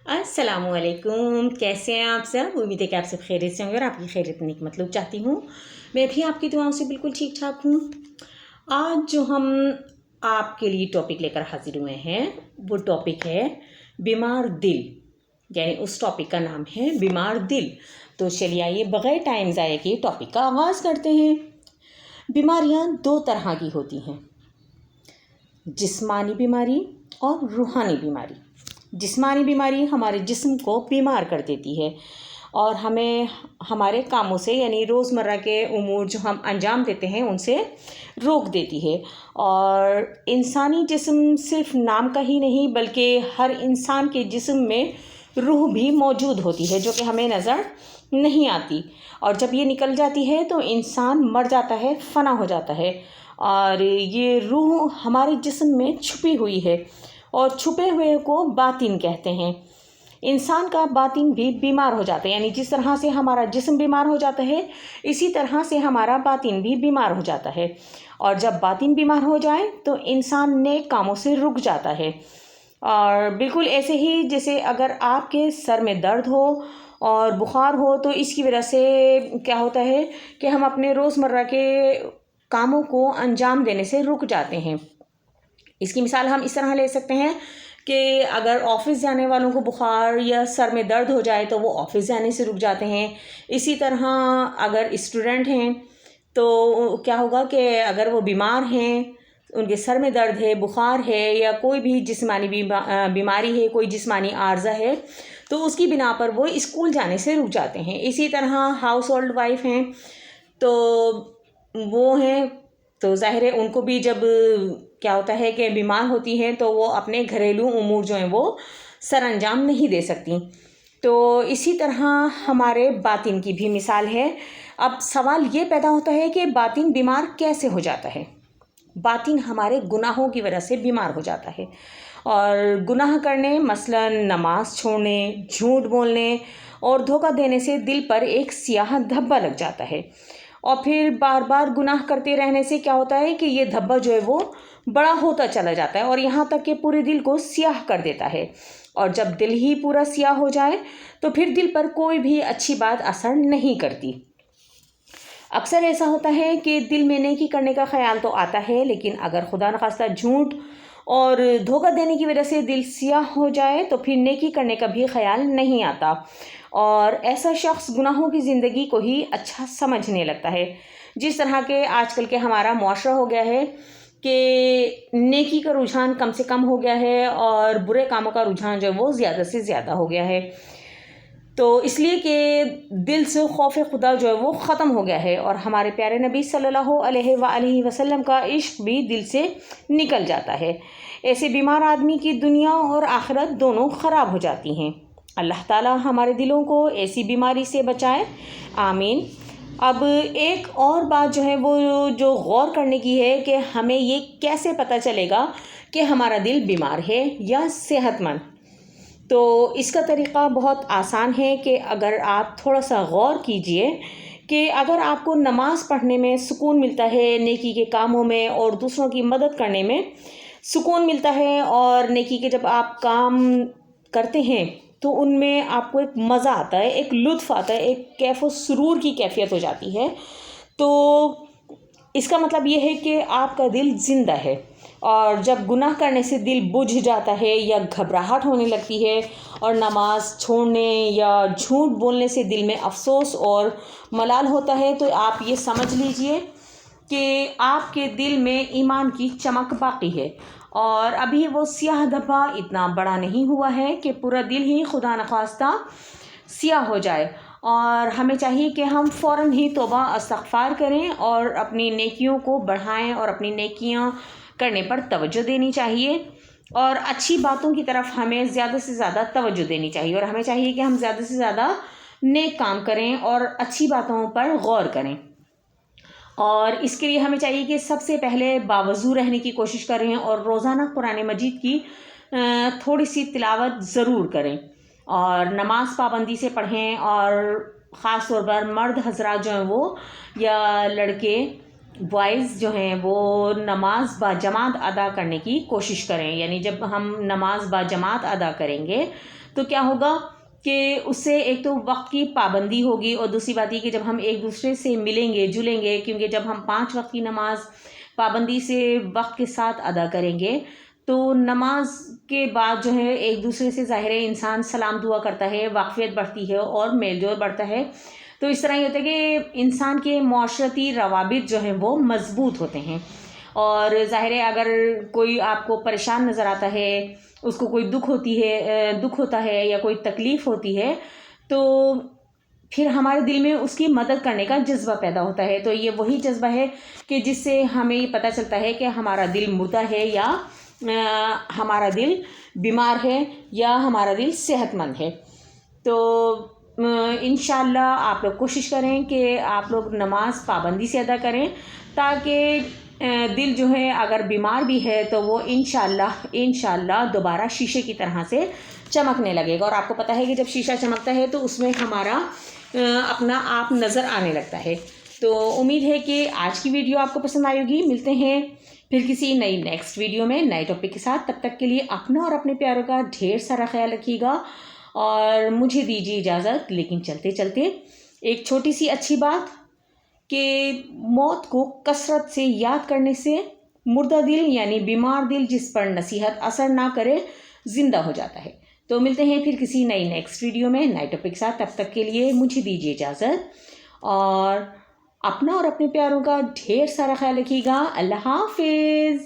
अस्सलाम वालेकुम। कैसे हैं आप सब? उम्मीद है कि आप सब खैरियत से होंगे और आपकी खैरियत नेक मतलब चाहती हूँ। मैं भी आपकी दुआओं से बिल्कुल ठीक ठाक हूँ। आज जो हम आपके लिए टॉपिक लेकर हाजिर हुए हैं वो टॉपिक है बीमार दिल, यानी उस टॉपिक का नाम है बीमार दिल। तो चलिए आइए बग़ैर टाइम ज़ाया किए टॉपिक का आगाज़ करते हैं। बीमारियाँ दो तरह की होती हैं, जिस्मानी बीमारी और रूहानी बीमारी। जिस्मानी बीमारी हमारे जिस्म को बीमार कर देती है और हमें हमारे कामों से यानी रोज़मर्रा के उमूर जो हम अंजाम देते हैं उनसे रोक देती है। और इंसानी जिस्म सिर्फ नाम का ही नहीं बल्कि हर इंसान के जिस्म में रूह भी मौजूद होती है जो कि हमें नज़र नहीं आती, और जब ये निकल जाती है तो इंसान मर जाता है, फना हो जाता है। और ये रूह हमारे जिस्म में छुपी हुई है और छुपे हुए को बातिन कहते हैं। इंसान का बातिन भी बीमार हो जाता है, यानी जिस तरह से हमारा जिस्म बीमार हो जाता है इसी तरह से हमारा बातिन भी बीमार हो जाता है। और जब बातिन बीमार हो जाए तो इंसान नेक कामों से रुक जाता है। और बिल्कुल ऐसे ही जैसे अगर आपके सर में दर्द हो और बुखार हो तो इसकी वजह से क्या होता है कि हम अपने रोज़मर्रा के कामों को अंजाम देने से रुक जाते हैं। इसकी मिसाल हम इस तरह ले सकते हैं कि अगर ऑफ़िस जाने वालों को बुखार या सर में दर्द हो जाए तो वो ऑफ़िस जाने से रुक जाते हैं। इसी तरह अगर स्टूडेंट हैं तो क्या होगा कि अगर वो बीमार हैं, उनके सर में दर्द है, बुखार है या कोई भी जिस्मानी बीमारी है, कोई जिस्मानी आर्ज़ा है, तो उसकी बिना पर वो स्कूल जाने से रुक जाते हैं। इसी तरह हाउस होल्ड वाइफ हैं तो वो हैं तो ज़ाहिर है उनको भी जब क्या होता है कि बीमार होती हैं तो वो अपने घरेलू उमूर जो हैं वो सर अंजाम नहीं दे सकती। तो इसी तरह हमारे बातिन की भी मिसाल है। अब सवाल ये पैदा होता है कि बातिन बीमार कैसे हो जाता है। बातिन हमारे गुनाहों की वजह से बीमार हो जाता है, और गुनाह करने मसलन नमाज छोड़ने, झूठ बोलने और धोखा देने से दिल पर एक सियाह धब्बा लग जाता है। और फिर बार बार गुनाह करते रहने से क्या होता है कि ये धब्बा जो है वो बड़ा होता चला जाता है और यहाँ तक कि पूरे दिल को सियाह कर देता है। और जब दिल ही पूरा सियाह हो जाए तो फिर दिल पर कोई भी अच्छी बात असर नहीं करती। अक्सर ऐसा होता है कि दिल में नेकी करने का ख्याल तो आता है, लेकिन अगर खुदा न खास्ता झूठ और धोखा देने की वजह से दिल सियाह हो जाए तो फिर नेकी करने का भी ख्याल नहीं आता और ऐसा शख्स गुनाहों की ज़िंदगी को ही अच्छा समझने लगता है। जिस तरह के आजकल के हमारा मुआशरा हो गया है कि नेकी का रुझान कम से कम हो गया है और बुरे कामों का रुझान जो है वो ज़्यादा से ज़्यादा हो गया है। तो इसलिए कि दिल से खौफ खुदा जो है वो ख़त्म हो गया है और हमारे प्यारे नबी सल्लल्लाहु अलैहि वसल्लम का इश्क भी दिल से निकल जाता है। ऐसे बीमार आदमी की दुनिया और आखिरत दोनों ख़राब हो जाती हैं। अल्लाह ताला हमारे दिलों को ऐसी बीमारी से बचाए, आमीन। अब एक और बात जो है वो जो गौर करने की है कि हमें ये कैसे पता चलेगा कि हमारा दिल बीमार है या सेहतमंद। तो इसका तरीक़ा बहुत आसान है कि अगर आप थोड़ा सा गौर कीजिए कि अगर आपको नमाज़ पढ़ने में सुकून मिलता है, नेकी के कामों में और दूसरों की मदद करने में सुकून मिलता है और नेकी के जब आप काम करते हैं तो उनमें आपको एक मज़ा आता है, एक लुत्फ़ आता है, एक कैफ़ व सुरूर की कैफ़ियत हो जाती है, तो इसका मतलब ये है कि आपका दिल ज़िंदा है। और जब गुनाह करने से दिल बुझ जाता है या घबराहट होने लगती है और नमाज छोड़ने या झूठ बोलने से दिल में अफ़सोस और मलाल होता है, तो आप ये समझ लीजिए कि आपके दिल में ईमान की चमक बाकी है और अभी वो सियाह धब्बा इतना बड़ा नहीं हुआ है कि पूरा दिल ही खुदा न खास्ता सियाह हो जाए। और हमें चाहिए कि हम फ़ौरन ही तौबा इस्तग़फ़ार करें और अपनी नेकियों को बढ़ाएं और अपनी नेकियां करने पर तवज्जो देनी चाहिए और अच्छी बातों की तरफ हमें ज़्यादा से ज़्यादा तवज्जो देनी चाहिए और हमें चाहिए कि हम ज़्यादा से ज़्यादा नेक काम करें और अच्छी बातों पर गौर करें। और इसके लिए हमें चाहिए कि सबसे पहले बावज़ू रहने की कोशिश करें और रोज़ाना कुरान मजीद की थोड़ी सी तिलावत ज़रूर करें और नमाज पाबंदी से पढ़ें। और ख़ास तौर पर मर्द हज़रात जो हैं वो या लड़के बॉयज़ जो हैं वो नमाज बाजमात अदा करने की कोशिश करें। यानी जब हम नमाज बाजमात अदा करेंगे تو کیا ہوگا کہ اس سے ایک تو وقت کی پابندی ہوگی، اور دوسری بات یہ کہ جب ہم ایک دوسرے سے ملیں گے جلیں گے، کیونکہ جب ہم 5 وقت کی نماز پابندی سے وقت کے ساتھ ادا کریں گے تو نماز کے بعد جو ہے ایک دوسرے سے ظاہر ہے انسان سلام دعا کرتا ہے، واقفیت بڑھتی ہے اور میل جول بڑھتا ہے. تو اس طرح یہ ہوتا ہے کہ انسان کے معاشرتی روابط جو ہیں وہ مضبوط ہوتے ہیں. اور ظاہر ہے اگر کوئی آپ کو پریشان نظر آتا ہے، اس کو کوئی دکھ ہوتا ہے یا کوئی تکلیف ہوتی ہے، تو پھر ہمارے دل میں اس کی مدد کرنے کا جذبہ پیدا ہوتا ہے. تو یہ وہی جذبہ ہے کہ جس سے ہمیں یہ پتہ چلتا ہے کہ ہمارا دل مردہ ہے یا ہمارا دل بیمار ہے یا ہمارا دل صحت مند ہے. تو انشاءاللہ آپ لوگ کوشش کریں کہ آپ لوگ نماز پابندی سے ادا کریں، تاکہ دل جو ہے اگر بیمار بھی ہے تو وہ انشاءاللہ دوبارہ شیشے کی طرح سے چمکنے لگے گا. اور آپ کو پتہ ہے کہ جب شیشہ چمکتا ہے تو اس میں ہمارا اپنا آپ نظر آنے لگتا ہے. تو امید ہے کہ آج کی ویڈیو آپ کو پسند آئے گی. ملتے ہیں پھر کسی نیکسٹ ویڈیو میں نئے ٹاپک کے ساتھ. تب تک کے لیے اپنا اور اپنے پیاروں کا ڈھیر سارا خیال رکھیے گا، اور مجھے دیجیے اجازت. لیکن چلتے چلتے ایک چھوٹی سی اچھی بات کہ موت کو کثرت سے یاد کرنے سے مردہ دل یعنی بیمار دل جس پر نصیحت اثر نہ کرے زندہ ہو جاتا ہے. تو ملتے ہیں پھر کسی نیکسٹ ویڈیو میں نئے ٹاپک کے ساتھ. تب تک کے لیے مجھے دیجیے اجازت، اور اپنا اور اپنے پیاروں کا ڈھیر سارا خیال رکھیے گا. اللہ حافظ.